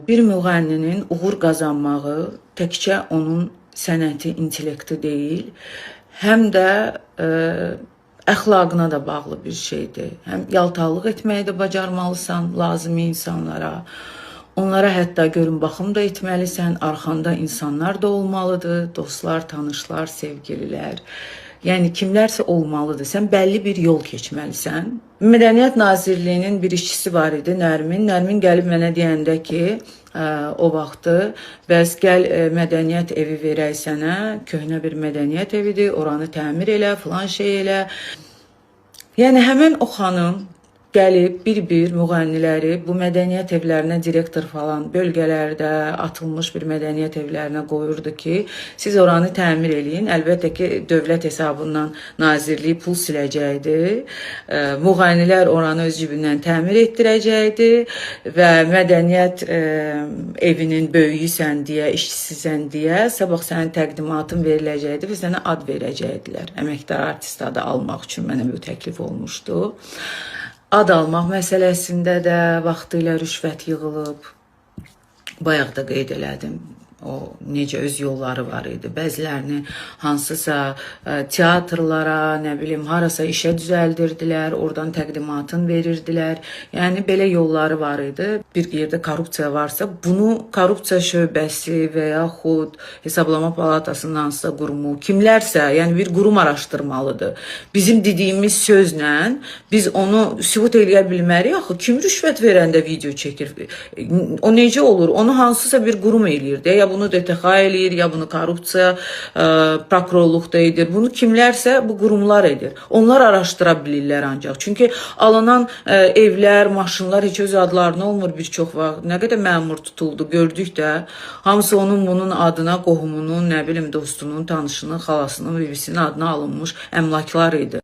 Bir müğənninin uğur qazanmağı təkcə onun sənəti, intellekti deyil, həm də əxlaqına da bağlı bir şeydir. Həm yaltaqlıq etməyi də bacarmalısan lazımi insanlara. Onlara hətta görün baxım da etməlisən, arxanda insanlar da olmalıdır, dostlar, tanışlar, sevgililər. Yəni kimlərsə olmalıdır. Sən bəlli bir yol keçməlisən. Mədəniyyət Nazirliyinin bir işçisi var idi, Nərmin. Nərmin gəlib mənə deyəndə ki, o vaxtı, bəs gəl mədəniyyət evi verək sənə, köhnə bir mədəniyyət evidir, oranı təmir elə, filan şey elə. Yəni həmən o xanım gəlib bir-bir müğənniləri bu mədəniyyət evlərinə direktor falan bölgələrdə atılmış bir mədəniyyət evlərinə qoyurdu ki, siz oranı təmir eləyin. Əlbəttə ki, dövlət hesabından nazirliyi pul siləcəkdi. Müğənnilər oranı öz cibindən təmir etdirəcəkdi və mədəniyyət evinin böyüyüsən deyə, işçisisən deyə sabah sənin təqdimatın veriləcəkdi və sənə ad verəcəkdilər. Əməkdar artist adı almaq üçün mənə bu təklif olmuşdu. Ad almaq məsələsində də vaxtilə rüşvət yığılıb. Bayaq da qeyd elədim. O necə öz yolları var idi. Bəzilərini hansısa teatrlara, nə bilim, harasa işə düzəldirdilər, oradan təqdimatın verirdilər. Yəni belə yolları var idi. Bir yerdə korrupsiya varsa, bunu korrupsiya şöbəsi və yaxud Hesablama Palatasının hansısa qurumu, kimlərsə, yəni bir qurum araşdırmalıdır. Bizim dediyimiz sözlə biz onu sübut eləyə bilmərik. Axı kim rüşvət verəndə video çəkir? O necə olur? Onu hansısa bir qurum eləyir də, ya bunu DTX eləyir, ya bunu korrupsiya prokurorluqda edir. Bunu kimlərsə bu qurumlar edir. Onlar araşdıra bilirlər ancaq. Çünki alınan evlər, maşınlar heç öz adlarına olmur bir çox vaxt. Nə qədər məmur tutuldu, gördük də. Hamısı onun bunun adına, qohumunun, nə bilim, dostunun, tanışının, xalasının, bibisinin adına alınmış əmlaklar idi.